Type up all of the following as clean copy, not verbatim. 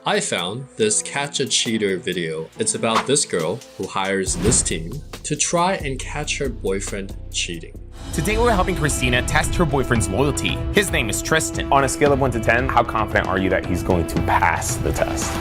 I found this Catch a Cheater video. It's about this girl who hires this team to try and catch her boyfriend cheating. Today we're helping Christina test her boyfriend's loyalty. His name is Tristan. On a scale of 1 to 10, how confident are you that he's going to pass the test?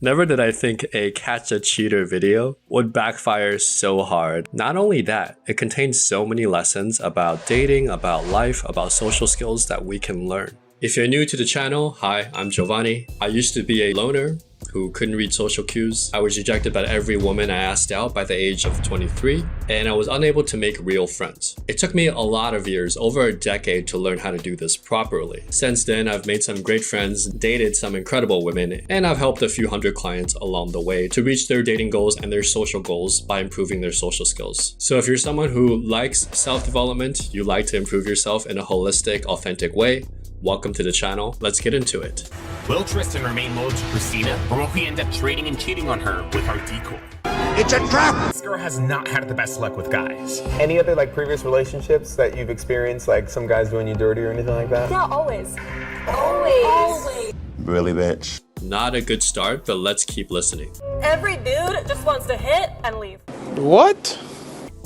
Never did I think a Catch a Cheater video would backfire so hard. Not only that, it contains so many lessons about dating, about life, about social skills that we can learn. If you're new to the channel, hi, I'm Giovanni. I used to be a loner who couldn't read social cues. I was rejected by every woman I asked out by the age of 23, and I was unable to make real friends. It took me a lot of years, over a decade, to learn how to do this properly. Since then, I've made some great friends, dated some incredible women, and I've helped a few hundred clients along the way to reach their dating goals and their social goals by improving their social skills. So if you're someone who likes self-development, you like to improve yourself in a holistic, authentic way, welcome to the channel. Let's get into it. Will Tristan remain loyal to Christina, or will he end up trading and cheating on her with our decoy? It's a trap! This girl has not had the best luck with guys. Any other previous relationships that you've experienced, some guys doing you dirty or anything like that? Yeah, always. Always. Really, bitch? Not a good start, but let's keep listening. Every dude just wants to hit and leave. What?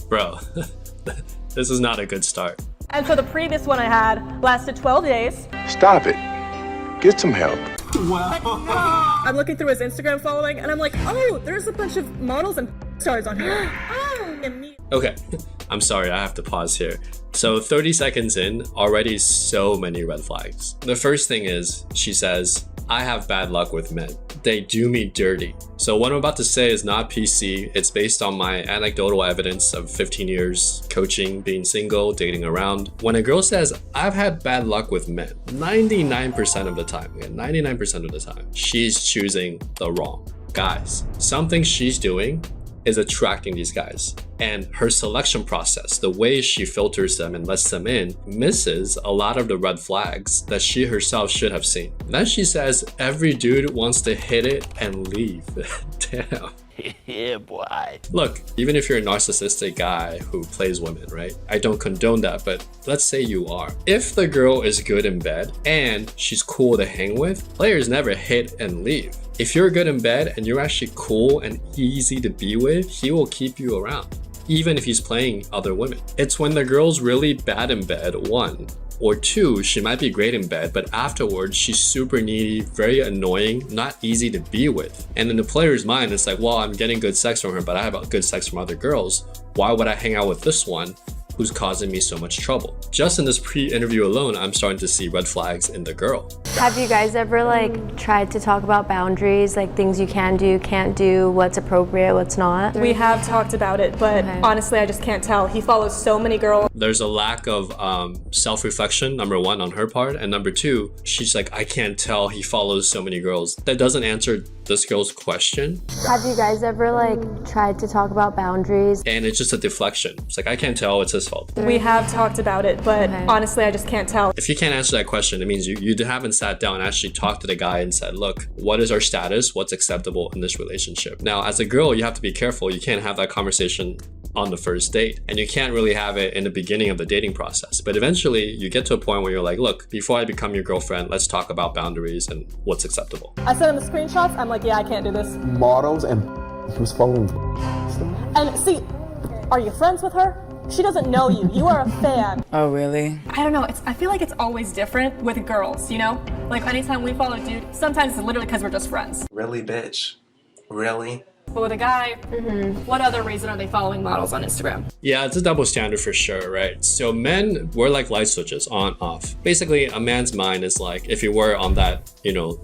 Bro, this is not a good start. And so the previous one I had lasted 12 days. Stop it. Get some help. I'm looking through his Instagram following and I'm like, oh, there's a bunch of models and stars on here. Okay, I'm sorry, I have to pause here. So 30 seconds in, already so many red flags. The first thing is, she says, I have bad luck with men. They do me dirty. So what I'm about to say is not PC. It's based on my anecdotal evidence of 15 years coaching, being single, dating around. When a girl says, I've had bad luck with men, 99% of the time, 99% of the time, she's choosing the wrong guys. Something she's doing is attracting these guys. And her selection process, the way she filters them and lets them in, misses a lot of the red flags that she herself should have seen. Then she says, every dude wants to hit it and leave. Damn. Yeah, boy. Look, even if you're a narcissistic guy who plays women, right? I don't condone that, but let's say you are. If the girl is good in bed and she's cool to hang with, players never hit and leave. If you're good in bed and you're actually cool and easy to be with, he will keep you around, even if he's playing other women. It's when the girl's really bad in bed, 1, or 2, she might be great in bed, but afterwards she's super needy, very annoying, not easy to be with. And in the player's mind, it's like, well, I'm getting good sex from her, but I have good sex from other girls. Why would I hang out with this one who's causing me so much trouble? Just in this pre-interview alone, I'm starting to see red flags in the girl. Have you guys ever tried to talk about boundaries, things you can do, can't do, what's appropriate, what's not? We have talked about it, but honestly, I just can't tell. He follows so many girls. There's a lack of self-reflection, number 1, on her part, and number 2, she's like, I can't tell, he follows so many girls. That doesn't answer this girl's question. Have you guys ever tried to talk about boundaries? And it's just a deflection. It's like, I can't tell, it's his fault. We have talked about it, but honestly, I just can't tell. If you can't answer that question, it means you haven't sat down and actually talked to the guy and said, look, what is our status? What's acceptable in this relationship? Now, as a girl, you have to be careful. You can't have that conversation on the first date, and you can't really have it in the beginning of the dating process. But eventually, you get to a point where you're like, look, before I become your girlfriend, let's talk about boundaries and what's acceptable. I sent him the screenshots. I'm like, yeah, I can't do this. Models and he was following. And see, are you friends with her? She doesn't know you. You are a fan. Oh, really? I don't know. I feel like it's always different with girls, you know? Anytime we follow a dude, sometimes it's literally because we're just friends. Really, bitch? Really? But with a guy, what other reason are they following models on Instagram? Yeah, it's a double standard for sure, right? So men, we're like light switches, on, off. Basically, a man's mind is like, if you were on that,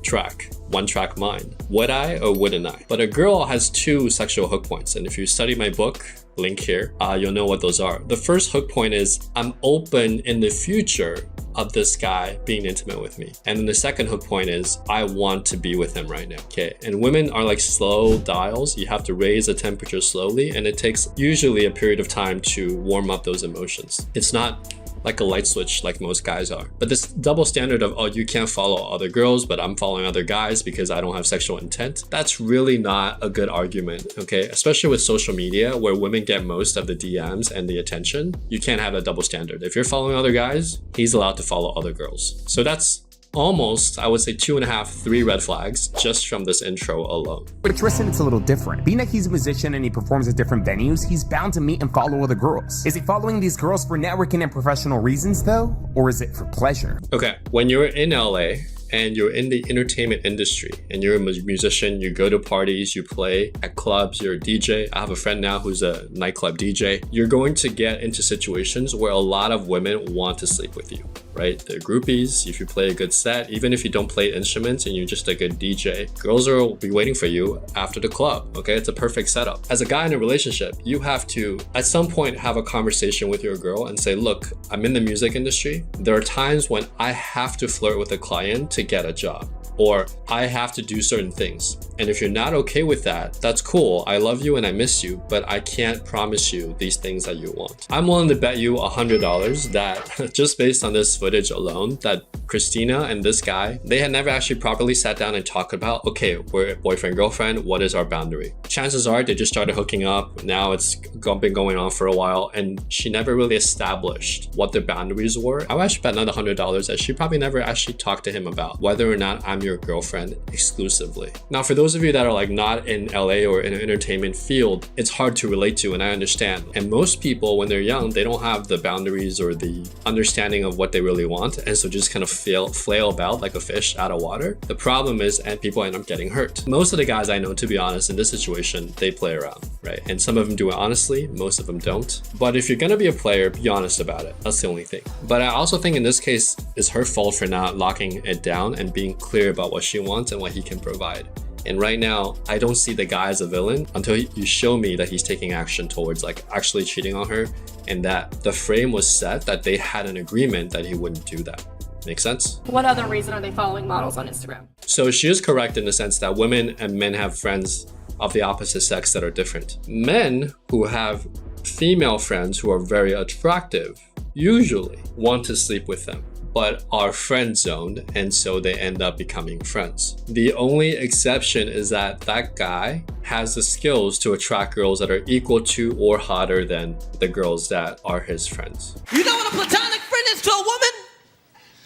track, one track mind, would I or wouldn't I? But a girl has 2 sexual hook points. And if you study my book, link here, you'll know what those are. The first hook point is, I'm open in the future of this guy being intimate with me. And then the second hook point is, I want to be with him right now. Okay, and women are like slow dials. You have to raise the temperature slowly, and it takes usually a period of time to warm up those emotions. It's not like a light switch like most guys are. But this double standard of, oh, you can't follow other girls, but I'm following other guys because I don't have sexual intent, that's really not a good argument, okay? Especially with social media where women get most of the DMs and the attention. You can't have a double standard. If you're following other guys, he's allowed to follow other girls. So that's almost, I would say 2.5, 3 red flags just from this intro alone. But Tristan, it's a little different. Being that he's a musician and he performs at different venues, he's bound to meet and follow other girls. Is he following these girls for networking and professional reasons though? Or is it for pleasure? Okay, when you're in LA, and you're in the entertainment industry and you're a musician, you go to parties, you play at clubs, you're a DJ. I have a friend now who's a nightclub DJ. You're going to get into situations where a lot of women want to sleep with you, right? They're groupies. If you play a good set, even if you don't play instruments and you're just a good DJ, girls will be waiting for you after the club, okay? It's a perfect setup. As a guy in a relationship, you have to, at some point, have a conversation with your girl and say, look, I'm in the music industry. There are times when I have to flirt with a client to get a job, or I have to do certain things. And if you're not okay with that, that's cool. I love you and I miss you, but I can't promise you these things that you want. I'm willing to bet you $100 that just based on this footage alone, that Christina and this guy, they had never actually properly sat down and talked about, okay, we're boyfriend, girlfriend, what is our boundary? Chances are they just started hooking up. Now it's been going on for a while and she never really established what their boundaries were. I would actually bet another $100 that she probably never actually talked to him about whether or not I'm your girlfriend exclusively. Now, for those of you that are like not in LA or in an entertainment field, it's hard to relate to, and I understand. And most people, when they're young, they don't have the boundaries or the understanding of what they really want, and so just kind of flail about like a fish out of water. The problem is, and people end up getting hurt. Most of the guys I know, to be honest, in this situation, they play around, right? And some of them do it honestly, most of them don't. But if you're gonna be a player, be honest about it. That's the only thing. But I also think in this case, it's her fault for not locking it down and being clear about what she wants and what he can provide. And right now, I don't see the guy as a villain until you show me that he's taking action towards like actually cheating on her, and that the frame was set that they had an agreement that he wouldn't do that. Make sense? What other reason are they following models on Instagram? So she is correct in the sense that women and men have friends of the opposite sex that are different. Men who have female friends who are very attractive usually want to sleep with them, but are friend zoned, and so they end up becoming friends. The only exception is that that guy has the skills to attract girls that are equal to or hotter than the girls that are his friends. You know what a platonic friend is to a woman?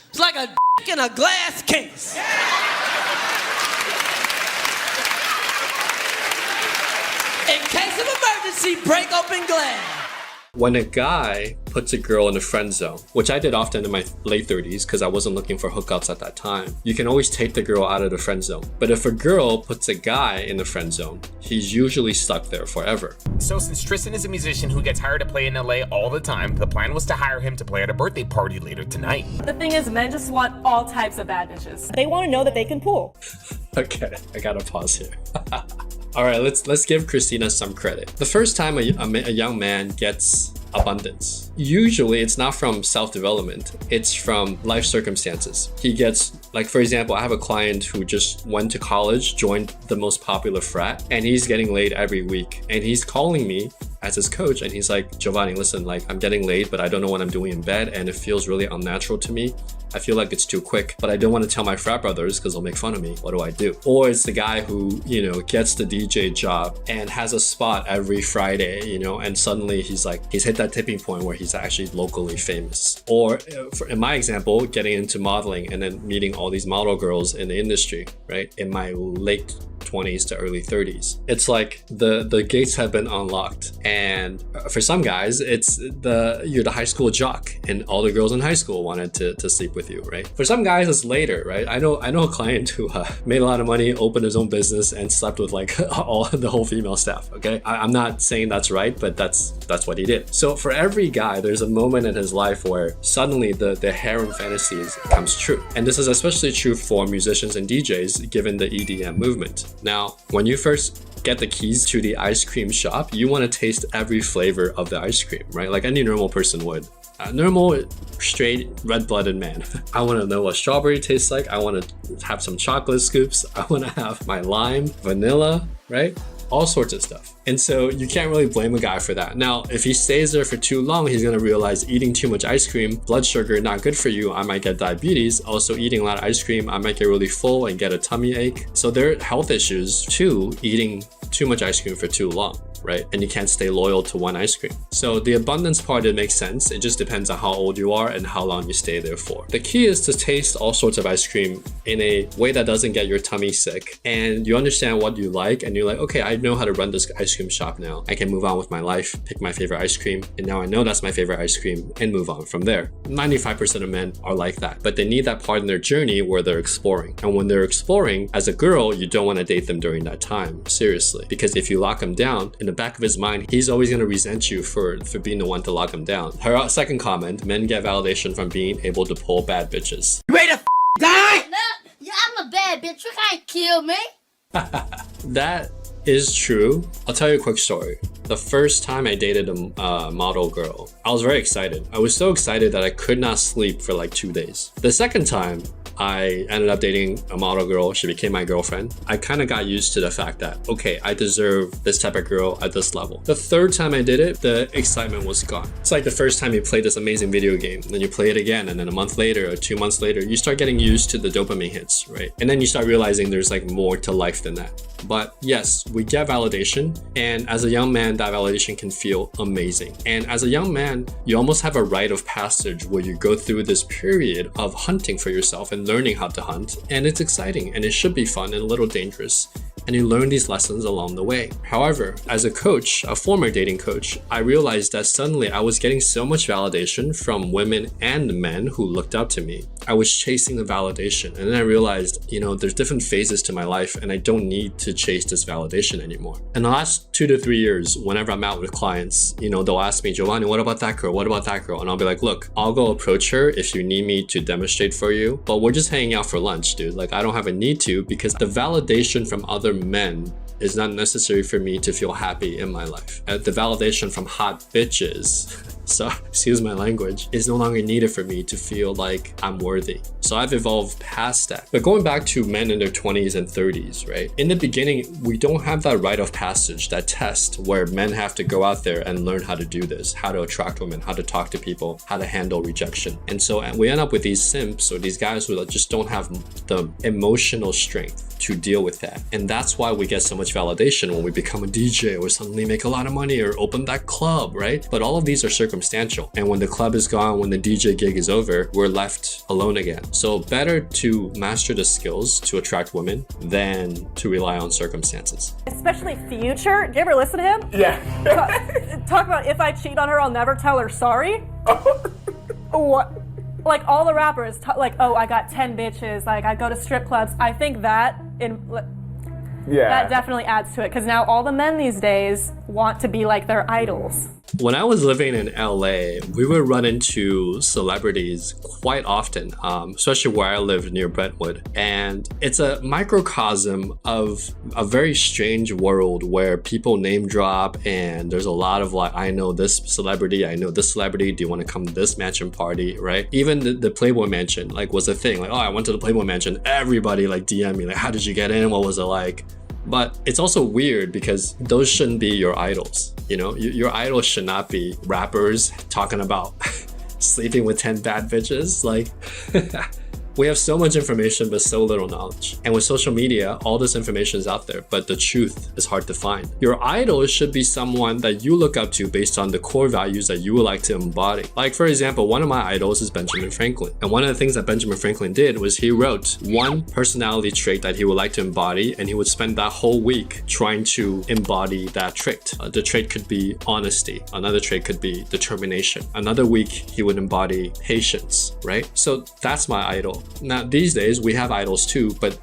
It's like a dick in a glass case. In case of emergency, break open glass. When a guy puts a girl in a friend zone, which I did often in my late 30s because I wasn't looking for hookups at that time, you can always take the girl out of the friend zone. But if a girl puts a guy in the friend zone, he's usually stuck there forever. So since Tristan is a musician who gets hired to play in LA all the time, the plan was to hire him to play at a birthday party later tonight. The thing is, men just want all types of bad bitches. They want to know that they can pull. Okay, I gotta pause here. All right, let's give Christina some credit. The first time a young man gets abundance, usually it's not from self-development, it's from life circumstances. He gets, like for example, I have a client who just went to college, joined the most popular frat, and he's getting laid every week. And he's calling me as his coach and he's like, Giovanni, listen, like I'm getting laid, but I don't know what I'm doing in bed and it feels really unnatural to me. I feel like it's too quick, but I don't want to tell my frat brothers because they'll make fun of me. What do I do? Or it's the guy who, gets the DJ job and has a spot every Friday, and suddenly he's hit that tipping point where he's actually locally famous. Or in my example, getting into modeling and then meeting all these model girls in the industry, right? In my late 20s to early 30s. It's like the gates have been unlocked. And for some guys, it's you're the high school jock and all the girls in high school wanted to sleep with you, right? For some guys, it's later, right? I know a client who made a lot of money, opened his own business and slept with like the whole female staff, okay? I'm not saying that's right, but that's what he did. So for every guy, there's a moment in his life where suddenly the harem fantasies comes true. And this is especially true for musicians and DJs, given the EDM movement. Now, when you first get the keys to the ice cream shop, you want to taste every flavor of the ice cream, right? Like any normal person would. Normal, straight, red-blooded man. I want to know what strawberry tastes like. I want to have some chocolate scoops. I want to have my lime, vanilla, right? All sorts of stuff. And so you can't really blame a guy for that. Now, if he stays there for too long, he's going to realize eating too much ice cream, blood sugar, not good for you. I might get diabetes. Also, eating a lot of ice cream, I might get really full and get a tummy ache. So there are health issues too, eating too much ice cream for too long, right? And you can't stay loyal to one ice cream. So the abundance part, it makes sense. It just depends on how old you are and how long you stay there for. The key is to taste all sorts of ice cream in a way that doesn't get your tummy sick, and you understand what you like, and you're like, okay, I know how to run this ice cream shop now. I can move on with my life, pick my favorite ice cream, and now I know that's my favorite ice cream, and move on from there. 95% of men are like that, but they need that part in their journey where they're exploring. And when they're exploring, as a girl, you don't want to date them during that time, seriously, because if you lock him down, in the back of his mind, he's always going to resent you for being the one to lock him down. Her second comment, men get validation from being able to pull bad bitches. You ready to die? Yeah, I'm a bad bitch. You can't kill me. That is true. I'll tell you a quick story. The first time I dated a model girl, I was very excited. I was so excited that I could not sleep for like 2 days. The second time, I ended up dating a model girl. She became my girlfriend. I kind of got used to the fact that, okay, I deserve this type of girl at this level. The third time I did it, the excitement was gone. It's like the first time you play this amazing video game, then you play it again, and then a month later or 2 months later, you start getting used to the dopamine hits, right? And then you start realizing there's like more to life than that. But yes, we get validation, and as a young man, that validation can feel amazing. And as a young man, you almost have a rite of passage where you go through this period of hunting for yourself and learning how to hunt, and it's exciting and it should be fun and a little dangerous. And you learn these lessons along the way. However, as a coach, a former dating coach, I realized that suddenly I was getting so much validation from women and men who looked up to me. I was chasing the validation, and then I realized, you know, there's different phases to my life and I don't need to chase this validation anymore. In the last 2 to 3 years, whenever I'm out with clients, you know, they'll ask me, Giovanni, what about that girl? What about that girl? And I'll be like, look, I'll go approach her if you need me to demonstrate for you, but we're just hanging out for lunch, dude. Like, I don't have a need to, because the validation from other men is not necessary for me to feel happy in my life. The validation from hot bitches, so excuse my language, is no longer needed for me to feel like I'm worthy. So I've evolved past that. But going back to men in their 20s and 30s, right? In the beginning, we don't have that rite of passage, that test where men have to go out there and learn how to do this, how to attract women, how to talk to people, how to handle rejection. And so we end up with these simps or these guys who just don't have the emotional strength to deal with that. And that's why we get so much validation when we become a DJ or suddenly make a lot of money or open that club, right? But all of these are circumstantial. And when the club is gone, when the DJ gig is over, we're left alone again. So better to master the skills to attract women than to rely on circumstances. Especially Future. Do you ever listen to him? Yeah. Talk about if I cheat on her, I'll never tell her sorry. What? Like all the rappers, like, oh, I got 10 bitches, like I go to strip clubs. I think that that definitely adds to it, because now all the men these days want to be like their idols. When I was living in LA, we would run into celebrities quite often, especially where I lived near Brentwood. And it's a microcosm of a very strange world where people name drop, and there's a lot of like, I know this celebrity, I know this celebrity, do you want to come to this mansion party, right? Even the Playboy Mansion like was a thing. Like, oh, I went to the Playboy Mansion. Everybody like DM me, like, how did you get in? What was it like? But it's also weird because those shouldn't be your idols. You know, your idols should not be rappers talking about sleeping with 10 bad bitches. Like, we have so much information but so little knowledge. And with social media, all this information is out there, but the truth is hard to find. Your idol should be someone that you look up to based on the core values that you would like to embody. Like, for example, one of my idols is Benjamin Franklin. And one of the things that Benjamin Franklin did was he wrote one personality trait that he would like to embody, and he would spend that whole week trying to embody that trait. The trait could be honesty. Another trait could be determination. Another week, he would embody patience, right? So that's my idol. Now, these days, we have idols too, but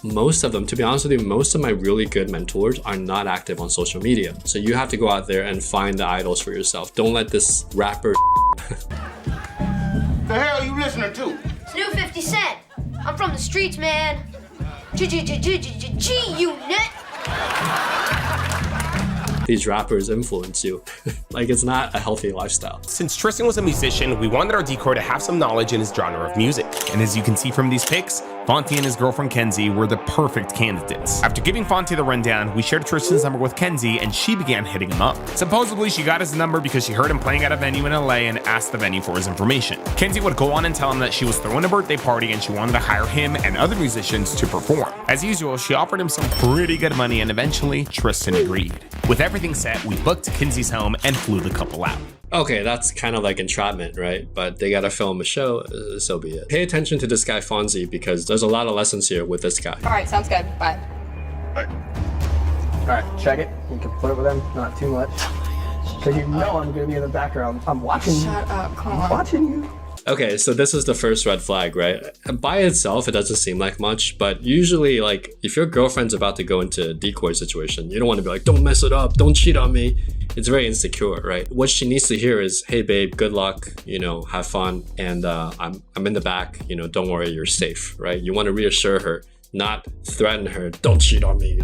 most of them, to be honest with you, most of my really good mentors are not active on social media. So you have to go out there and find the idols for yourself. Don't let this rapper The hell are you listening to? It's new 50 Cent. I'm from the streets, man. G-Unit. these rappers influence you. Like, it's not a healthy lifestyle. Since Tristan was a musician, we wanted our decor to have some knowledge in his genre of music. And as you can see from these pics, Fonty and his girlfriend Kenzie were the perfect candidates. After giving Fonty the rundown, we shared Tristan's number with Kenzie and she began hitting him up. Supposedly, she got his number because she heard him playing at a venue in LA and asked the venue for his information. Kenzie would go on and tell him that she was throwing a birthday party and she wanted to hire him and other musicians to perform. As usual, she offered him some pretty good money and eventually Tristan agreed. With everything set, we booked Kenzie's home and flew the couple out. Okay, that's kind of like entrapment, right? But they gotta film a show, so be it. Pay attention to this guy Fonzie because there's a lot of lessons here with this guy. All right, sounds good. Bye. All right, check it. You can flirt with him, not too much. Because you know I'm gonna be in the background. I'm watching you. Shut up, come on. I'm watching you. Okay, so this is the first red flag, right? By itself, it doesn't seem like much, but usually, like, if your girlfriend's about to go into a decoy situation, you don't want to be like, don't mess it up, don't cheat on me. It's very insecure, right? What she needs to hear is, hey babe, good luck, you know, have fun, and I'm in the back, you know, don't worry, you're safe, right? You want to reassure her, not threaten her, don't cheat on me.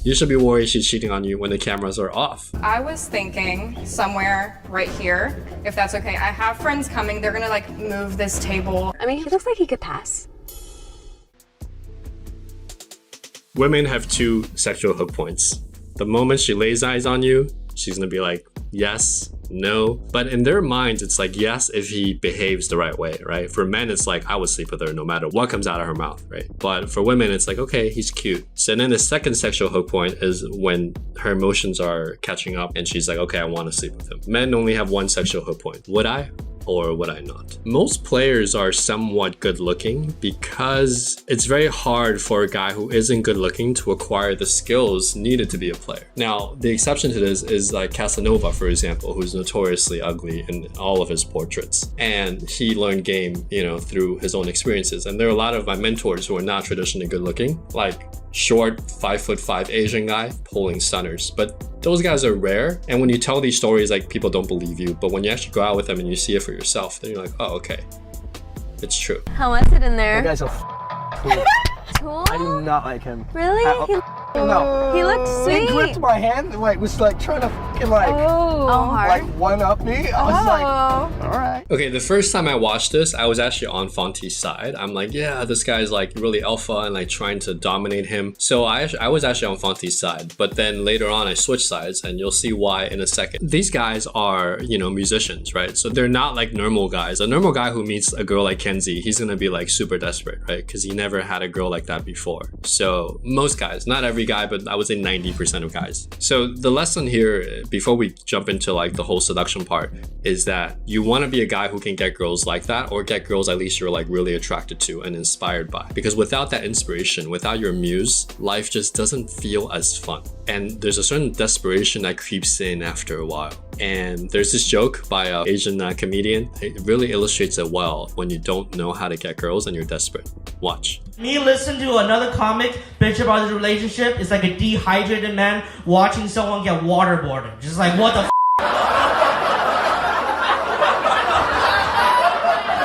You should be worried she's cheating on you when the cameras are off. I was thinking somewhere right here, if that's okay. I have friends coming, they're gonna like move this table. I mean, he looks like he could pass. Women have two sexual hook points. The moment she lays eyes on you, she's gonna be like, yes, no. But in their minds, it's like, yes, if he behaves the right way, right? For men, it's like, I would sleep with her no matter what comes out of her mouth, right? But for women, it's like, okay, he's cute. So then the second sexual hook point is when her emotions are catching up and she's like, okay, I want to sleep with him. Men only have one sexual hook point. Would I? Or would I not? Most players are somewhat good looking because it's very hard for a guy who isn't good looking to acquire the skills needed to be a player. Now, the exception to this is like Casanova, for example, who's notoriously ugly in all of his portraits. And he learned game, you know, through his own experiences. And there are a lot of my mentors who are not traditionally good looking, like short 5'5" Asian guy pulling stunners. But those guys are rare, and when you tell these stories, like, people don't believe you, but when you actually go out with them and you see it for yourself, then you're like, oh, okay, it's true. How was it in there? That guy's a tool. Tool? I do not like him. Really? No. He looked sweet. He gripped my hand and like was like trying to fucking like, hard. like one up me. I was like, all right. Okay, the first time I watched this, I was actually on Fonty's side. I'm like, yeah, this guy's like really alpha and like trying to dominate him. So I was actually on Fonty's side, but then later on I switched sides, and you'll see why in a second. These guys are, you know, musicians, right? So they're not like normal guys. A normal guy who meets a girl like Kenzie, he's gonna be like super desperate, right? Because he never had a girl like that before. So most guys, not every guy, but I would say 90% of guys. So the lesson here, before we jump into like the whole seduction part, is that you want to be a guy who can get girls like that, or get girls at least you're like really attracted to and inspired by. Because without that inspiration, without your muse, life just doesn't feel as fun. And there's a certain desperation that creeps in after a while. And there's this joke by an Asian comedian. It really illustrates it well when you don't know how to get girls and you're desperate. Watch. Me listen to another comic bitch about his relationship is like a dehydrated man watching someone get waterboarded. Just like, what the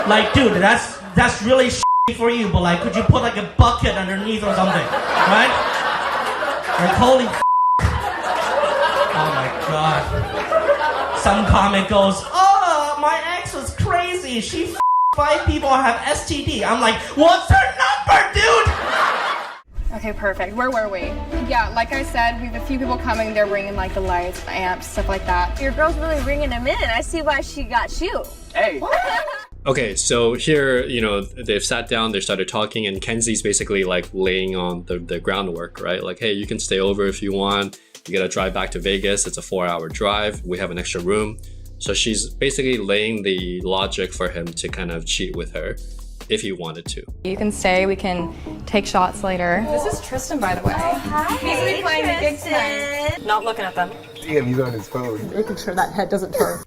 Like, dude, that's really for you, but like, could you put like a bucket underneath or something, right? Like, holy oh my god. Some comic goes, oh, my ex was crazy. She 5 people have STD. I'm like, what's her number, dude? Okay, perfect. Where were we? Yeah, like I said, we have a few people coming. They're bringing like the lights, amps, stuff like that. Your girl's really bringing him in. I see why she got you. Hey. Okay, so here, you know, they've sat down, they started talking, and Kenzie's basically like laying on the groundwork, right? Like, hey, you can stay over if you want. You gotta drive back to Vegas. It's a 4-hour drive. We have an extra room. So she's basically laying the logic for him to kind of cheat with her if he wanted to. You can stay, we can take shots later. This is Tristan, by the way. Oh, hi. He's gonna be playing the gig tonight. Not looking at them. Damn, he's on his phone. Making sure that head doesn't turn.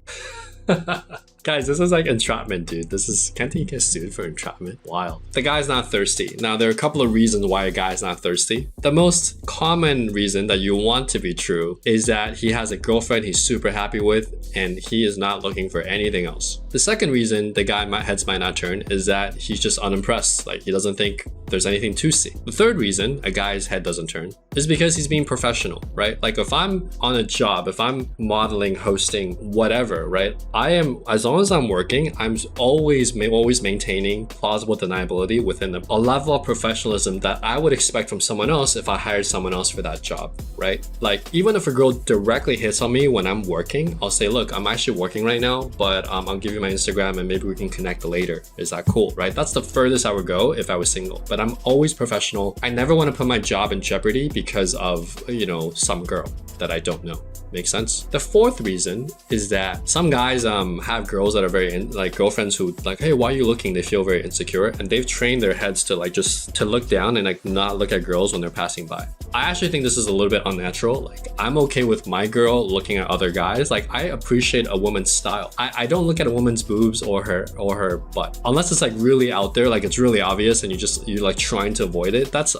Guys, this is like entrapment, dude. Can't he get sued for entrapment? Wild. The guy's not thirsty. Now, there are a couple of reasons why a guy's not thirsty. The most common reason that you want to be true is that he has a girlfriend he's super happy with and he is not looking for anything else. The second reason the guy heads might not turn is that he's just unimpressed. Like, he doesn't think there's anything to see. The third reason a guy's head doesn't turn is because he's being professional, right? Like, if I'm on a job, if I'm modeling, hosting, whatever, right? As long long as I'm working, I'm always maintaining plausible deniability within a level of professionalism that I would expect from someone else if I hired someone else for that job, right? Like, even if a girl directly hits on me when I'm working, I'll say, look, I'm actually working right now, but I'll give you my Instagram and maybe we can connect later. Is that cool, right? That's the furthest I would go if I was single, but I'm always professional. I never want to put my job in jeopardy because of, you know, some girl that I don't know. Makes sense? The fourth reason is that some guys have girls that are very like girlfriends who like, hey, why are you looking? They feel very insecure, and they've trained their heads to like just to look down and like not look at girls when they're passing by. I actually think this is a little bit unnatural. Like, I'm okay with my girl looking at other guys. Like, I appreciate a woman's style. I don't look at a woman's boobs or her butt unless it's like really out there, like it's really obvious and you're like trying to avoid it. That's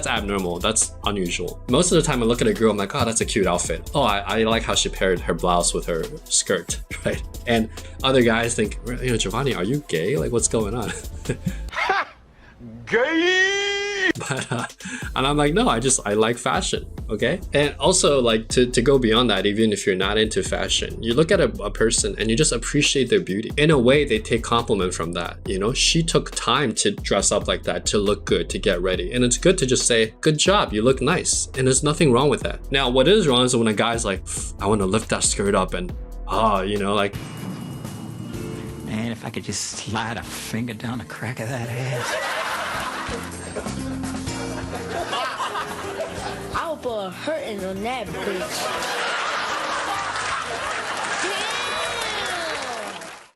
abnormal. That's unusual. Most of the time I look at a girl, I'm like, oh, that's a cute outfit. Oh, I like how she paired her blouse with her skirt, right? And other guys think, you know, Giovanni, are you gay? Like, what's going on? Gay! But, and I'm like, no, I like fashion, okay? And also, like, to go beyond that, even if you're not into fashion, you look at a person and you just appreciate their beauty. In a way, they take compliment from that, you know? She took time to dress up like that, to look good, to get ready. And it's good to just say, good job, you look nice. And there's nothing wrong with that. Now, what is wrong is when a guy's like, I want to lift that skirt up and, you know, like, man, if I could just slide a finger down the crack of that ass. I'll put a hurting on that bitch.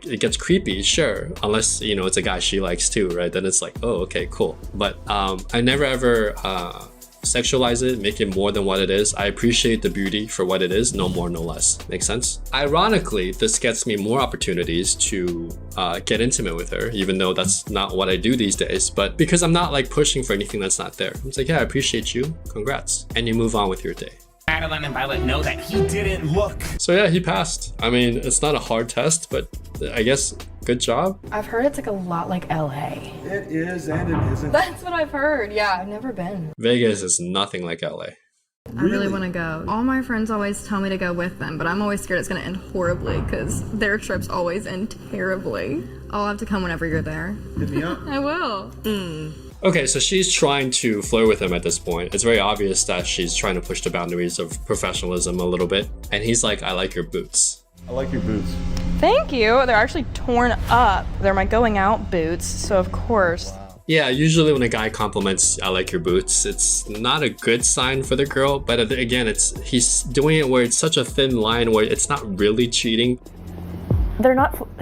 it gets creepy, sure, unless, you know, it's a guy she likes too, right? Then it's like, oh, okay, cool. But I never ever sexualize it, make it more than what it is. I appreciate the beauty for what it is, no more, no less. Makes sense? Ironically, this gets me more opportunities to get intimate with her, even though that's not what I do these days. But because I'm not like pushing for anything that's not there. I'm just like, yeah, I appreciate you, congrats. And you move on with your day. Madeline and Violet know that he didn't look. So yeah, he passed. I mean, it's not a hard test, but I guess good job. I've heard it's like a lot like LA. It is and it isn't. That's what I've heard. Yeah, I've never been. Vegas is nothing like LA. I really want to go. All my friends always tell me to go with them, but I'm always scared it's going to end horribly because their trips always end terribly. I'll have to come whenever you're there. Hit me up. I will. Okay, so she's trying to flirt with him at this point. It's very obvious that she's trying to push the boundaries of professionalism a little bit. And he's like, I like your boots. I like your boots. Thank you. They're actually torn up. They're my going out boots, so of course. Wow. Yeah, usually when a guy compliments, I like your boots, it's not a good sign for the girl. But again, he's doing it where it's such a thin line where it's not really cheating.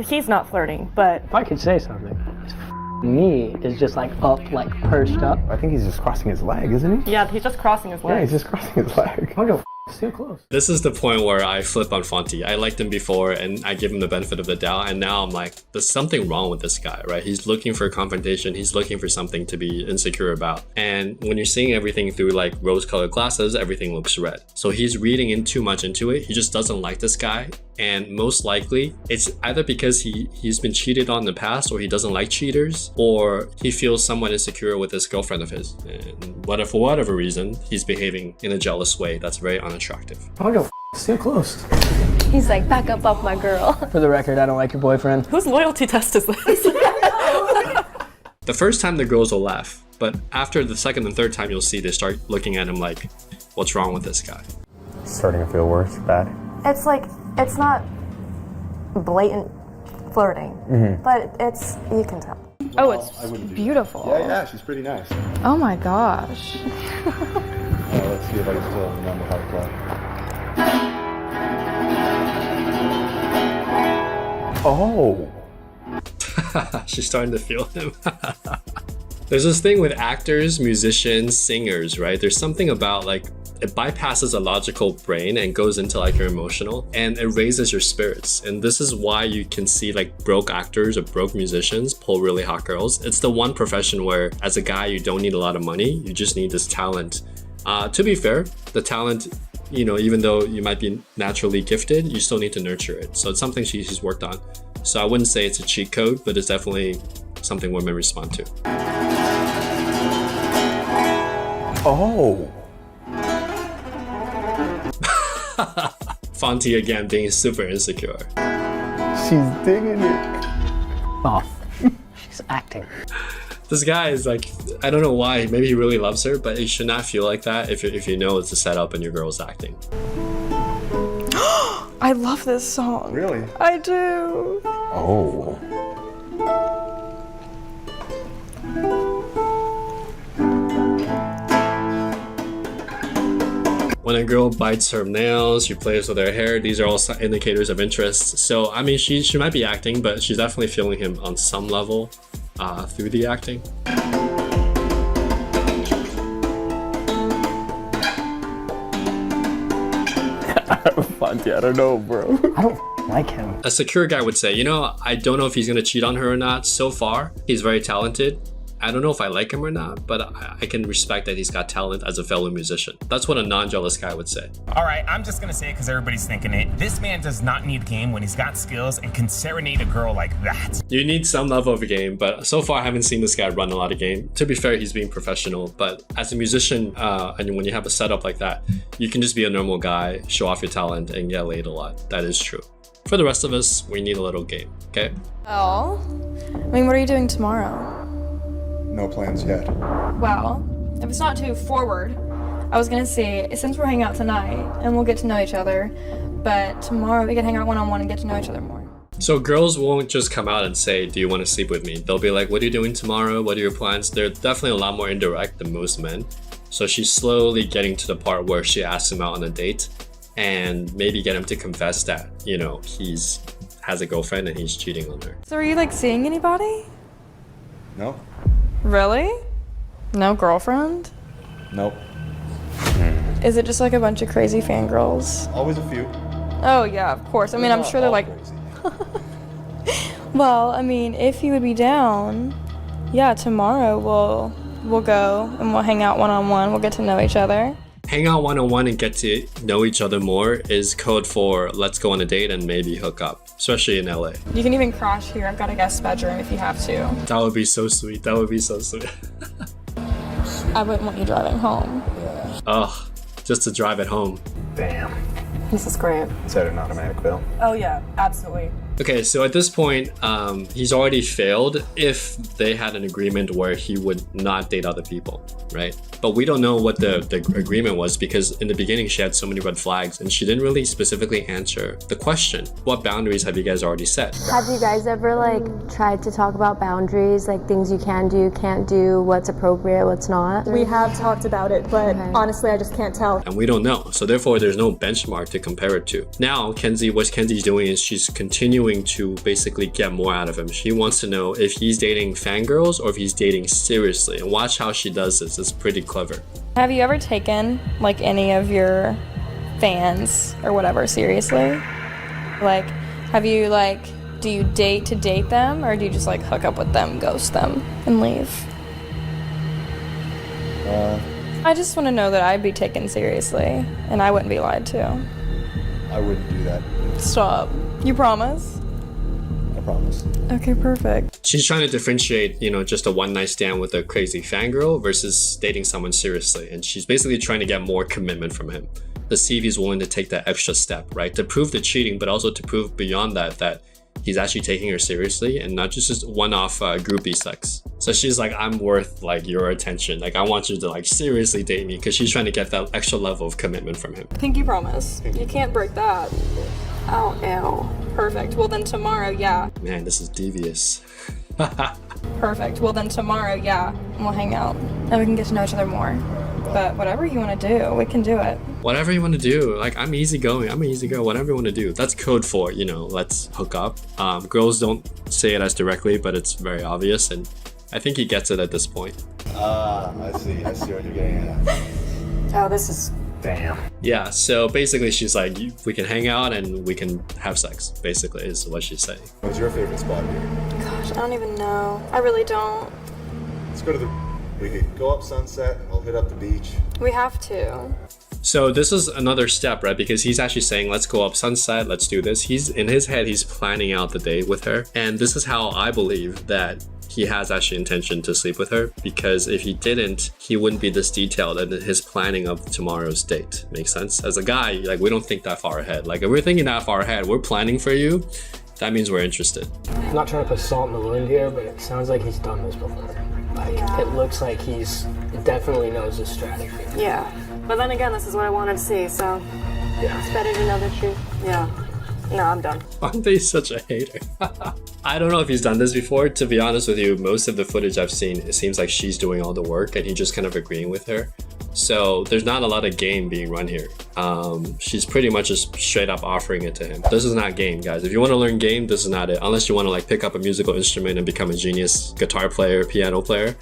He's not flirting, but If I could say something, me is just like up, like perched up. I think he's just crossing his leg, isn't he? yeah, he's just crossing his legs. Yeah, he's just crossing his leg. I'll go too close. This is the point where I flip on Fonty. I liked him before and I give him the benefit of the doubt. And now I'm like, there's something wrong with this guy, right? He's looking for a confrontation. He's looking for something to be insecure about. And when you're seeing everything through like rose-colored glasses, everything looks red. So he's reading in too much into it. He just doesn't like this guy. And most likely it's either because he's been cheated on in the past, or he doesn't like cheaters, or he feels somewhat insecure with this girlfriend of his. And for whatever reason, he's behaving in a jealous way that's very unattractive. I'll go too close. He's like, back up off my girl. For the record, I don't like your boyfriend. Whose loyalty test is this? The first time the girls will laugh, but after the second and third time you'll see they start looking at him like, what's wrong with this guy? It's starting to feel worse, bad. It's like, it's not blatant flirting, but it's, you can tell. Oh, it's beautiful. Yeah, she's pretty nice. Oh my gosh. Let's see if I can still remember how to play. Oh. She's starting to feel him. There's this thing with actors, musicians, singers, right? There's something about like, it bypasses a logical brain and goes into like your emotional, and it raises your spirits. And this is why you can see like broke actors or broke musicians pull really hot girls. It's the one profession where as a guy, you don't need a lot of money. You just need this talent. To be fair, the talent, you know, even though you might be naturally gifted, you still need to nurture it. So it's something she's worked on. So I wouldn't say it's a cheat code, but it's definitely something women respond to. Oh. Fonty again being super insecure. She's digging it. Oh, she's acting. This guy is like, I don't know why. Maybe he really loves her, but he should not feel like that if you know it's a setup and your girl's acting. I love this song. Really? I do. Oh. When a girl bites her nails, she plays with her hair, these are all indicators of interest. So, I mean, she might be acting, but she's definitely feeling him on some level through the acting. Fonty, I don't know, bro. I don't like him. A secure guy would say, you know, I don't know if he's gonna cheat on her or not. So far, he's very talented. I don't know if I like him or not, but I can respect that he's got talent as a fellow musician. That's what a non-jealous guy would say. All right, I'm just gonna say it because everybody's thinking it. This man does not need game when he's got skills and can serenade a girl like that. You need some level of a game, but so far I haven't seen this guy run a lot of game. To be fair, he's being professional, but as a musician, and when you have a setup like that, you can just be a normal guy, show off your talent, and get laid a lot. That is true. For the rest of us, we need a little game, okay? Oh. I mean, what are you doing tomorrow? No plans yet. Well, if it's not too forward, I was gonna say, since we're hanging out tonight and we'll get to know each other, but tomorrow we can hang out one-on-one and get to know each other more. So girls won't just come out and say, do you want to sleep with me? They'll be like, what are you doing tomorrow? What are your plans? They're definitely a lot more indirect than most men. So she's slowly getting to the part where she asks him out on a date and maybe get him to confess that, you know, has a girlfriend and he's cheating on her. So are you like seeing anybody? No? Really? No girlfriend? Nope. Is it just like a bunch of crazy fangirls? Always a few. Oh yeah, of course. I mean, I'm sure they're like... Well, I mean, if you would be down, yeah, tomorrow we'll go and we'll hang out one-on-one. We'll get to know each other. Hang out one-on-one and get to know each other more is code for let's go on a date and maybe hook up, especially in LA. You can even crash here. I've got a guest bedroom if you have to. That would be so sweet. That would be so sweet. I wouldn't want you driving home. Ugh, just to drive it home. Damn. This is great. Set an automatic bill. Oh yeah, absolutely. Okay, so at this point, he's already failed if they had an agreement where he would not date other people, right? But we don't know what the agreement was because in the beginning she had so many red flags and she didn't really specifically answer the question. What boundaries have you guys already set? Have you guys ever like tried to talk about boundaries, like things you can do, can't do, what's appropriate, what's not? We have talked about it, but honestly, I just can't tell. And we don't know, so therefore there's no benchmark to compare it to. Now, what Kenzie's doing is she's continuing to basically get more out of him. She wants to know if he's dating fangirls or if he's dating seriously. And watch how she does this. It's pretty clever. Have you ever taken like any of your fans or whatever seriously? Like, have you like, do you date to date them or do you just like hook up with them, ghost them, and leave? I just want to know that I'd be taken seriously and I wouldn't be lied to. I wouldn't do that. Stop. You promise? I promise. Okay, perfect. She's trying to differentiate, you know, just a one-night stand with a crazy fangirl versus dating someone seriously. And she's basically trying to get more commitment from him to see if he's willing to take that extra step, right? To prove the cheating, but also to prove beyond that he's actually taking her seriously and not just one-off groupie sex. So she's like, I'm worth like your attention. Like I want you to like seriously date me because she's trying to get that extra level of commitment from him. Pinky promise. You can't break that. Oh, ew. Perfect. Well then tomorrow, yeah. Man, this is devious. Perfect. Well then tomorrow, yeah. We'll hang out and we can get to know each other more. But whatever you want to do, we can do it. Whatever you want to do. Like, I'm easygoing. I'm an easy girl. Whatever you want to do. That's code for, you know, let's hook up. Girls don't say it as directly, but it's very obvious. And I think he gets it at this point. I see what you're getting at. Oh, this is... Damn. Yeah, so basically she's like, we can hang out and we can have sex, basically, is what she's saying. What's your favorite spot here? Gosh, I don't even know. I really don't. Let's go to we could go up Sunset, I'll hit up the beach. We have to. So this is another step, right? Because he's actually saying, let's go up Sunset, let's do this. He's in his head, he's planning out the date with her. And this is how I believe that he has actually intention to sleep with her, because if he didn't, he wouldn't be this detailed in his planning of tomorrow's date. Makes sense? As a guy, like, we don't think that far ahead. Like, if we're thinking that far ahead, we're planning for you, that means we're interested. I'm not trying to put salt in the wound here, but it sounds like he's done this before. Like, it looks like he's definitely knows his strategy. Yeah. But then again, this is what I wanted to see, so Yeah. it's better to know the truth. Yeah. No, I'm done. Aren't they such a hater? I don't know if he's done this before. To be honest with you, most of the footage I've seen, it seems like she's doing all the work and he's just kind of agreeing with her. So there's not a lot of game being run here. She's pretty much just straight up offering it to him. This is not game, guys. If you want to learn game, this is not it. Unless you want to like pick up a musical instrument and become a genius guitar player, piano player.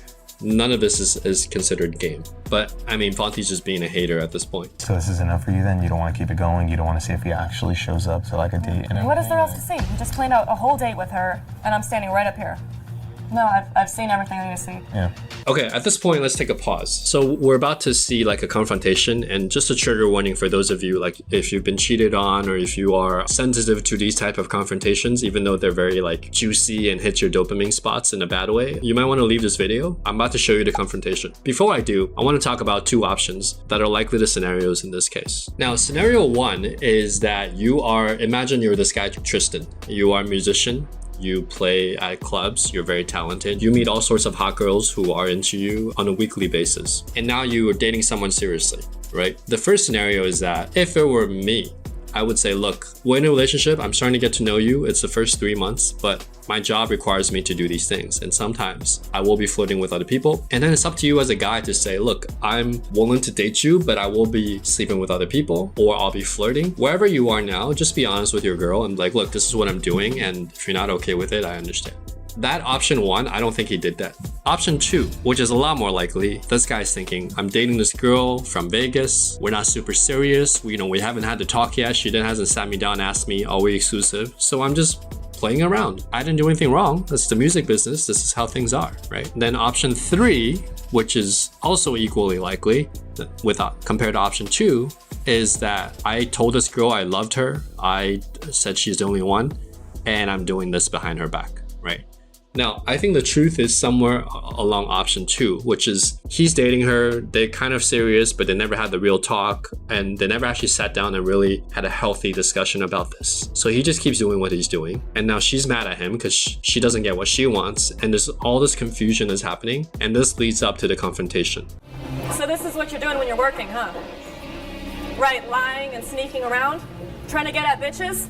None of this is considered game. But I mean, Fonty's just being a hater at this point. So this is enough for you then? You don't want to keep it going? You don't want to see if he actually shows up to like a date? And What is there else to see? We just planned out a whole date with her, and I'm standing right up here. No, I've seen everything I need to see. Yeah. Okay, at this point, let's take a pause. So we're about to see like a confrontation, and just a trigger warning for those of you, like if you've been cheated on or if you are sensitive to these type of confrontations, even though they're very like juicy and hit your dopamine spots in a bad way, you might want to leave this video. I'm about to show you the confrontation. Before I do, I want to talk about two options that are likely the scenarios in this case. Now, scenario one is that imagine you're this guy, Tristan. You are a musician. You play at clubs, you're very talented. You meet all sorts of hot girls who are into you on a weekly basis. And now you are dating someone seriously, right? The first scenario is that if it were me, I would say, look, we're in a relationship, I'm starting to get to know you. It's the first 3 months, but my job requires me to do these things. And sometimes I will be flirting with other people. And then it's up to you as a guy to say, look, I'm willing to date you, but I will be sleeping with other people, or I'll be flirting. Wherever you are now, just be honest with your girl and like, look, this is what I'm doing. And if you're not okay with it, I understand. That option one, I don't think he did that. Option two, which is a lot more likely, this guy's thinking, I'm dating this girl from Vegas. We're not super serious. We haven't had to talk yet. She hasn't sat me down and asked me, are we exclusive? So I'm just playing around. I didn't do anything wrong. This is the music business. This is how things are, right? Then option three, which is also equally likely compared to option two, is that I told this girl I loved her. I said she's the only one, and I'm doing this behind her back, right? Now, I think the truth is somewhere along option two, which is he's dating her, they're kind of serious, but they never had the real talk, and they never actually sat down and really had a healthy discussion about this. So he just keeps doing what he's doing, and now she's mad at him because she doesn't get what she wants, and there's all this confusion is happening, and this leads up to the confrontation. So this is what you're doing when you're working, huh? Right, lying and sneaking around? Trying to get at bitches?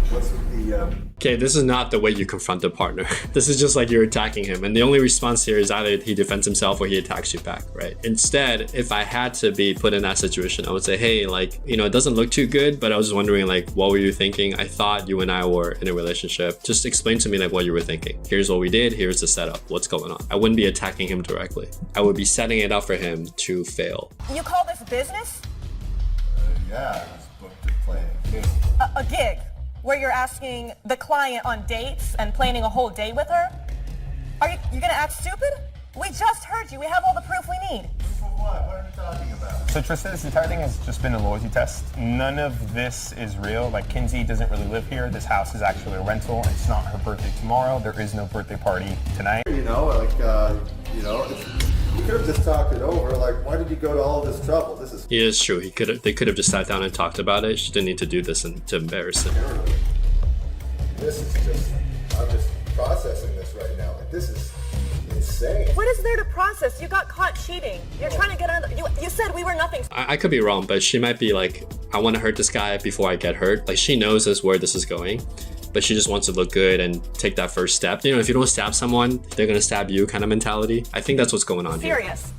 What's the Okay, this is not the way you confront a partner. This is just like you're attacking him. And the only response here is either he defends himself or he attacks you back, right? Instead, if I had to be put in that situation, I would say, hey, like, it doesn't look too good, but I was just wondering, like, what were you thinking? I thought you and I were in a relationship. Just explain to me, like, what you were thinking. Here's what we did. Here's the setup. What's going on? I wouldn't be attacking him directly. I would be setting it up for him to fail. You call this business? yeah, I was booked to play a gig. A gig? Where you're asking the client on dates and planning a whole day with her? Are you gonna act stupid? We just heard you. We have all the proof we need. Proof of what? What are you talking about? So Tristan, this entire thing has just been a loyalty test. None of this is real. Like, Kenzie doesn't really live here. This house is actually a rental. It's not her birthday tomorrow. There is no birthday party tonight. You could have just talked it over. Like, why did you go to all this trouble? This is. It is true. They could have just sat down and talked about it. She didn't need to do this to embarrass him. This is just. I'm just processing this right now. Like, this is insane. What is there to process? You got caught cheating. You're trying to get under. You said we were nothing. I could be wrong, but she might be like, I want to hurt this guy before I get hurt. Like, she knows where this is going, but she just wants to look good and take that first step. If you don't stab someone, they're gonna stab you kind of mentality. I think that's what's going on here. Serious?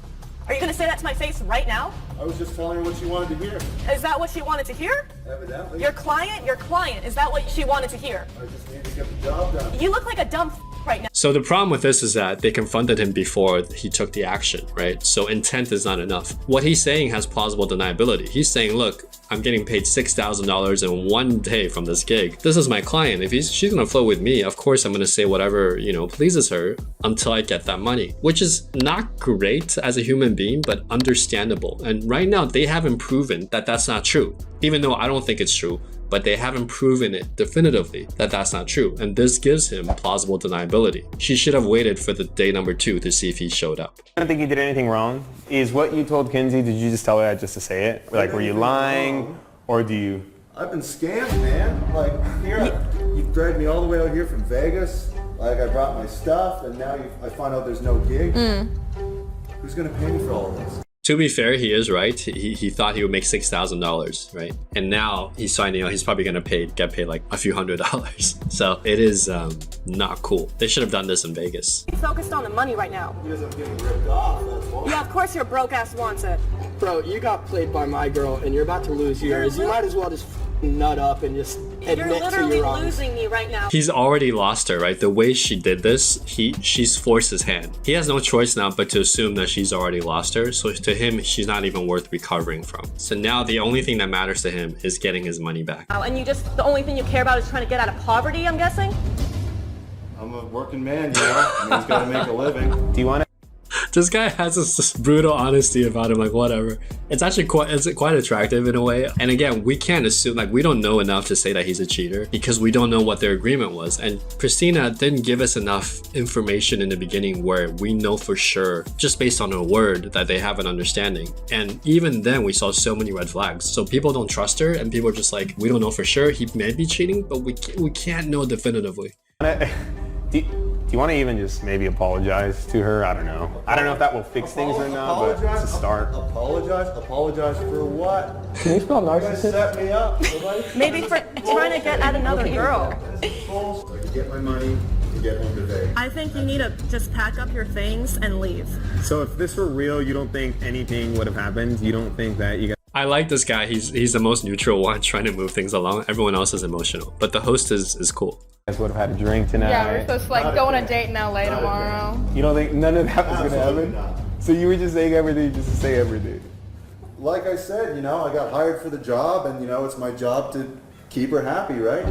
Are you gonna say that to my face right now? I was just telling her what she wanted to hear. Is that what she wanted to hear? Evidently. Your client, is that what she wanted to hear? I just need to get the job done. You look like a dumb right now. So the problem with this is that they confronted him before he took the action, right? So intent is not enough. What he's saying has plausible deniability. He's saying, look, I'm getting paid $6,000 in one day from this gig. This is my client. If she's gonna flow with me, of course I'm gonna say whatever, pleases her until I get that money, which is not great as a human being, but understandable. And right now they haven't proven that that's not true, even though I don't think it's true. But they haven't proven it definitively that that's not true. And this gives him plausible deniability. She should have waited for the day number 2 to see if he showed up. I don't think you did anything wrong. Is what you told Kenzie, did you just tell her that just to say it? Like, were you lying? Or do you... I've been scammed, man. Like, here, you dragged me all the way out here from Vegas. Like, I brought my stuff, and now I find out there's no gig. Who's gonna pay me for all of this? To be fair, he is right. He thought he would make $6,000, right? And now he's finding out he's probably gonna get paid like a few $100s. So it is not cool. They should have done this in Vegas. He's focused on the money right now. Because I'm getting ripped off, that's why. Yeah, of course your broke ass wants it. Bro, you got played by my girl and you're about to lose yours. You might as well just nut up and just admit You're to literally your wrongs. losing me right now. He's already lost her, right? The way she did this, she's forced his hand. He has no choice now but to assume that she's already lost her. So to him, she's not even worth recovering from. So now the only thing that matters to him is getting his money back. And the only thing you care about is trying to get out of poverty, I'm guessing? I'm a working man, you know? I mean, he's gotta make a living. Do you want to? This guy has this brutal honesty about him, like whatever. It's actually quite attractive in a way. And again, we can't assume, like we don't know enough to say that he's a cheater because we don't know what their agreement was. And Christina didn't give us enough information in the beginning where we know for sure, just based on her word, that they have an understanding. And even then we saw so many red flags. So people don't trust her and people are just like, we don't know for sure. He may be cheating, but we can't know definitively. Do you want to even just maybe apologize to her? I don't know. I don't know if that will fix things or not, but it's a start. Apologize for what? Can you spell You guys narcissist? set me up. Maybe for trying to get at another girl. To get my money, to get home to Vegas. I think you need to just pack up your things and leave. So if this were real, you don't think anything would have happened? You don't think that you guys... I like this guy. He's the most neutral one trying to move things along. Everyone else is emotional, but the host is cool. would have had a drink tonight? Yeah, we're supposed to like go on a date in LA tomorrow. You don't think none of that was gonna happen? So you were just saying everything just to say everything? Like I said, you know, I got hired for the job, and you know, it's my job to keep her happy, right?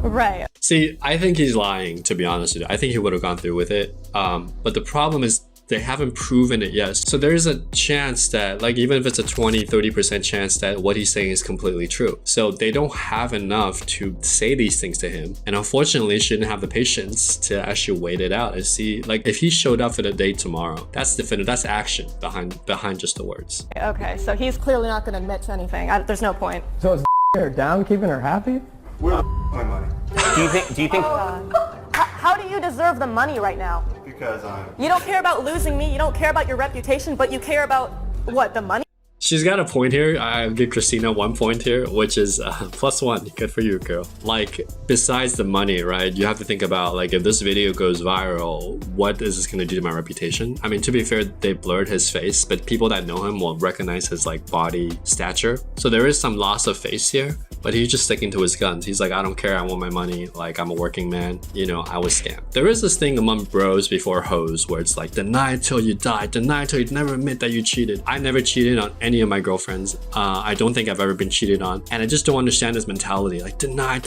Right. See, I think he's lying, to be honest with you. I think he would have gone through with it. But the problem is they haven't proven it yet. So there is a chance that, like, even if it's a 20-30% chance that what he's saying is completely true. So they don't have enough to say these things to him. And unfortunately, she didn't have the patience to actually wait it out and see, like, if he showed up for the date tomorrow, that's definitive, that's action behind just the words. Okay, so he's clearly not going to admit to anything. There's no point. So it's her down, keeping her happy? Where's my money? Do you think How do you deserve the money right now? Because You don't care about losing me, you don't care about your reputation, but you care about, what, the money? She's got a point here. I'll give Christina 1 point here, which is +1. Good for you, girl. Like, besides the money, right? You have to think about, like, if this video goes viral, what is this going to do to my reputation? I mean, to be fair, they blurred his face, but people that know him will recognize his, like, body stature. So there is some loss of face here, but he's just sticking to his guns. He's like, I don't care. I want my money. Like, I'm a working man. You know, I was scammed. There is this thing among bros before hoes where it's like, deny till you die. Deny till you never admit that you cheated. I never cheated on any of my girlfriends. I don't think I've ever been cheated on, and I just don't understand his mentality. Like, deny.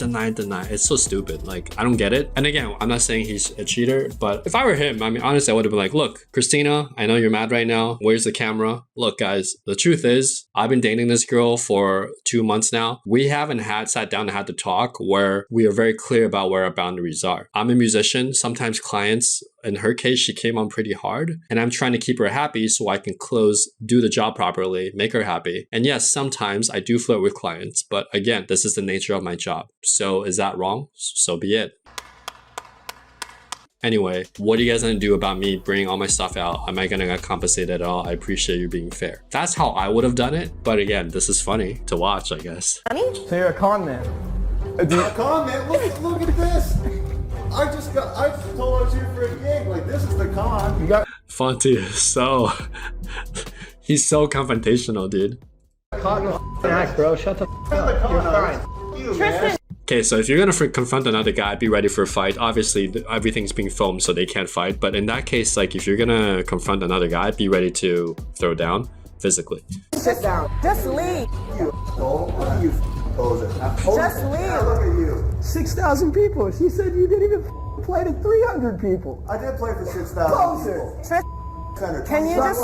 It's so stupid. Like, I don't get it. And again, I'm not saying he's a cheater, but if I were him, I mean, honestly, I would have been like, look, Christina, I know you're mad right now. Where's the camera? Look, guys, the truth is, I've been dating this girl for 2 months now. We haven't sat down and had to talk where we are very clear about where our boundaries are. I'm a musician. Sometimes clients, in her case, she came on pretty hard, and I'm trying to keep her happy so I can do the job properly, make her happy. And yes, sometimes I do flirt with clients, but again, this is the nature of my job. So is that wrong? So be it. Anyway, what are you guys gonna do about me bringing all my stuff out? Am I gonna get compensated at all? I appreciate you being fair. That's how I would have done it. But again, this is funny to watch, I guess. So you're a con man. A con man? Look at this. I just told I was here for a gig. Like, this is the con. Fonty is so... he's so confrontational, dude. Con no act, bro. Shut the up. You're fine. Tristan! Okay, so if you're gonna confront another guy, be ready for a fight. Obviously, everything's being filmed, so they can't fight. But in that case, like, if you're gonna confront another guy, be ready to throw down physically. Sit down. Just leave. Look at you, poser. Just leave. Look at you. 6,000 people. She said you didn't even play to 300 people. I did play for 6,000 people. Tristan, can you just...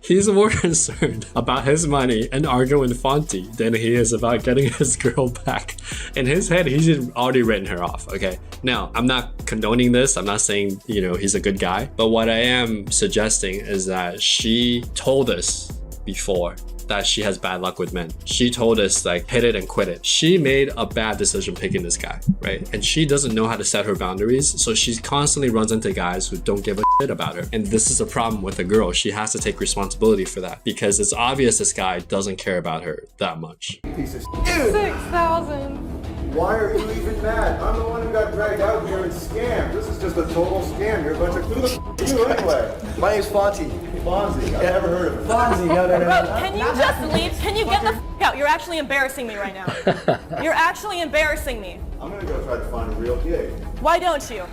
He's more concerned about his money and arguing with Fonty than he is about getting his girl back. In his head, he's already written her off, okay? Now, I'm not condoning this. I'm not saying, you know, he's a good guy. But what I am suggesting is that she told us before that she has bad luck with men. She told us like hit it and quit it. She made a bad decision picking this guy, right? And she doesn't know how to set her boundaries, so she constantly runs into guys who don't give a shit about her. And this is a problem with a girl. She has to take responsibility for that because it's obvious this guy doesn't care about her that much. Piece of 6,000. Why are you even mad? I'm the one who got dragged out here and scammed. This is just a total scam. You're a bunch of who the f you anyway? My name's Fonzie. Fonzie. I've never heard of it. Fonzie. No. Bro, can you just leave? Can you get the f out? You're actually embarrassing me right now. You're actually embarrassing me. I'm gonna go try to find a real gig. Why don't you?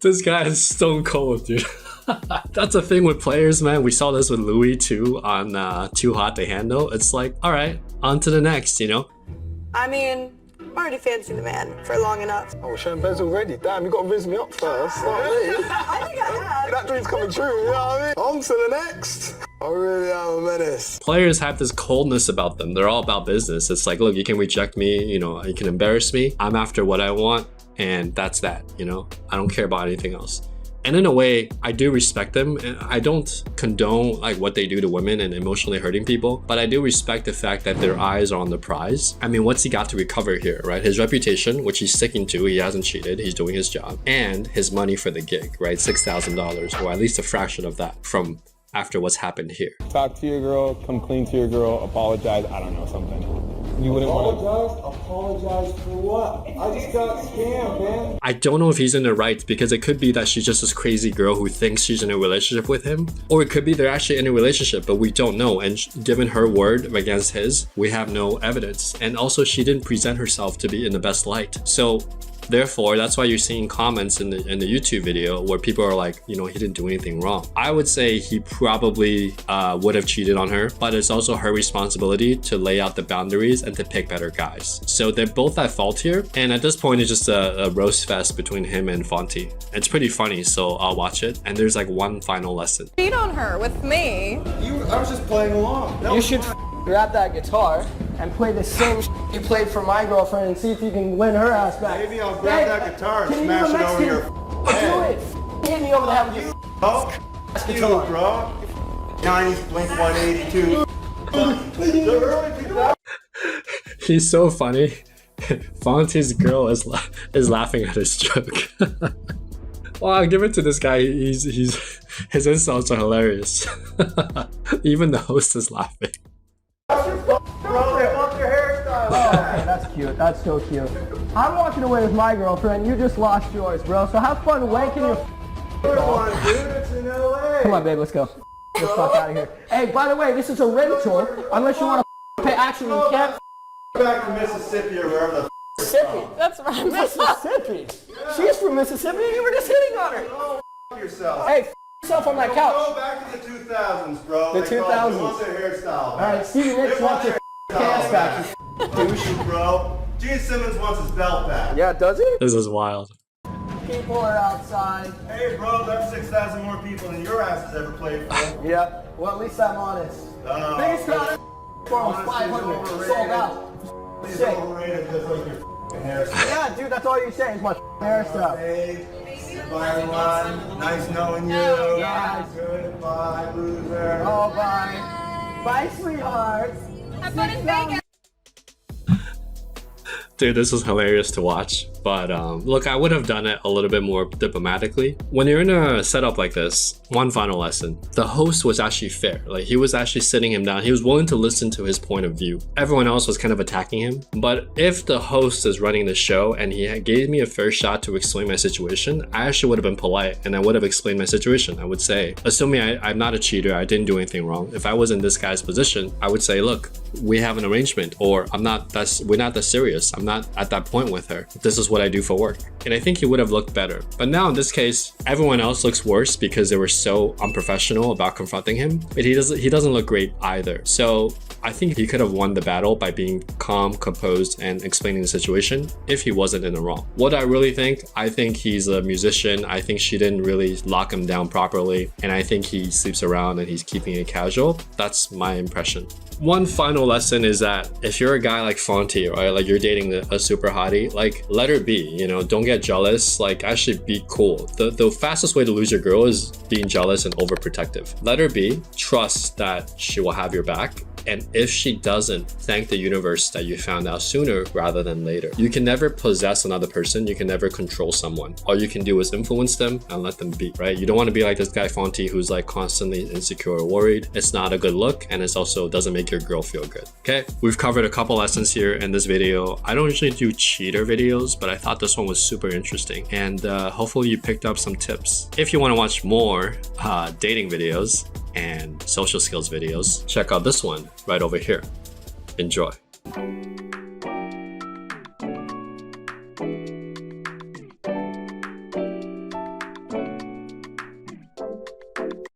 This guy is stone cold, dude. That's a thing with players, man. We saw this with Louis too on Too Hot to Handle. It's like, all right, on to the next, you know? I mean, I'm already fancying the man for long enough. Oh, champagne's already. Damn, you got to rinse me up first. Not me. I think I have. That dream's coming true, you know what I mean? On to the next. I really am a menace. Players have this coldness about them. They're all about business. It's like, look, you can reject me, you know, you can embarrass me. I'm after what I want, and that's that, you know? I don't care about anything else. And in a way, I do respect them. I don't condone like what they do to women and emotionally hurting people, but I do respect the fact that their eyes are on the prize. I mean, what's he got to recover here, right? His reputation, which he's sticking to, he hasn't cheated, he's doing his job, and his money for the gig, right? $6,000, or at least a fraction of that from after what's happened here. Talk to your girl, come clean to your girl, apologize, I don't know, something. You wouldn't want to... Apologize for what? I just got scammed, man. I don't know if he's in the right, because it could be that she's just this crazy girl who thinks she's in a relationship with him, or it could be they're actually in a relationship, but we don't know. And given her word against his, we have no evidence. And also, she didn't present herself to be in the best light. So therefore, that's why you're seeing comments in the YouTube video where people are like, you know, he didn't do anything wrong. I would say he probably would have cheated on her, but it's also her responsibility to lay out the boundaries and to pick better guys. So they're both at fault here. And at this point, it's just a roast fest between him and Fonty. It's pretty funny, so I'll watch it. And there's like one final lesson. Cheat on her with me. I was just playing along. You should grab that guitar and play the same you played for my girlfriend and see if you can win her ass back. Maybe I'll grab that guitar and smash it over your head. Do it. Hit me over the head with your guitar, bro. 90s Blink 182. He's so funny. Fonty's girl is laughing at his joke. Well, I'll give it to this guy. His insults are hilarious. Even the host is laughing. Bro, they want your hairstyle. Oh, okay, that's cute. That's so cute. I'm walking away with my girlfriend. You just lost yours, bro. So have fun wanking your Come on, dude. It's in LA. Come on, babe. Let's go. Get the fuck out of here. Hey, by the way, this is a rental. Unless you want to pay. Actually, you can't. Back to Mississippi or wherever the Mississippi. That's right. Mississippi. Yeah. She's from Mississippi and you were just hitting on her. Oh, yourself. Hey, yourself on that couch. Go back to the 2000s, bro. The 2000s. They want their hairstyle. All right, Stevie Nicks wants your pants back. Douchey, bro. Gene Simmons wants his belt back. Yeah, does he? This is wild. People are outside. Hey, bro, that's 6,000 more people than your ass has ever played for. Yeah. Well, at least I'm honest. Biggest crowd was 500. Sold out. He's overrated because like your hairstyle. Yeah, dude, that's all you're saying is my hairstyle. Hey, bye everyone. Nice knowing you. Guys. Goodbye, loser. Oh, bye. Bye, sweetheart. Have fun in Vegas. Dude, this was hilarious to watch. But look, I would have done it a little bit more diplomatically. When you're in a setup like this, one final lesson. The host was actually fair. Like, he was actually sitting him down. He was willing to listen to his point of view. Everyone else was kind of attacking him. But if the host is running the show and he gave me a fair shot to explain my situation, I actually would have been polite and I would have explained my situation. I would say, assuming I'm not a cheater, I didn't do anything wrong. If I was in this guy's position, I would say, look, we have an arrangement, or we're not that serious. I'm not at that point with her. This is what I do for work. And I think he would have looked better. But now in this case, everyone else looks worse because they were so unprofessional about confronting him. But he doesn't look great either. So I think he could have won the battle by being calm, composed, and explaining the situation if he wasn't in the wrong. What I really think, I think he's a musician. I think she didn't really lock him down properly. And I think he sleeps around and he's keeping it casual. That's my impression. One final lesson is that if you're a guy like Fonty, right, like you're dating a super hottie, like let her be, you know, don't get jealous, like actually be cool. The fastest way to lose your girl is being jealous and overprotective. Let her be, trust that she will have your back, And if she doesn't, thank the universe that you found out sooner rather than later. You can never possess another person. You can never control someone. All you can do is influence them and let them be, right? You don't want to be like this guy Fonty who's like constantly insecure or worried. It's not a good look, and it also doesn't make your girl feel good. Okay, we've covered a couple lessons here in this video. I don't usually do cheater videos, but I thought this one was super interesting, and hopefully you picked up some tips. If you want to watch more dating videos and social skills videos, check out this one right over here. Enjoy.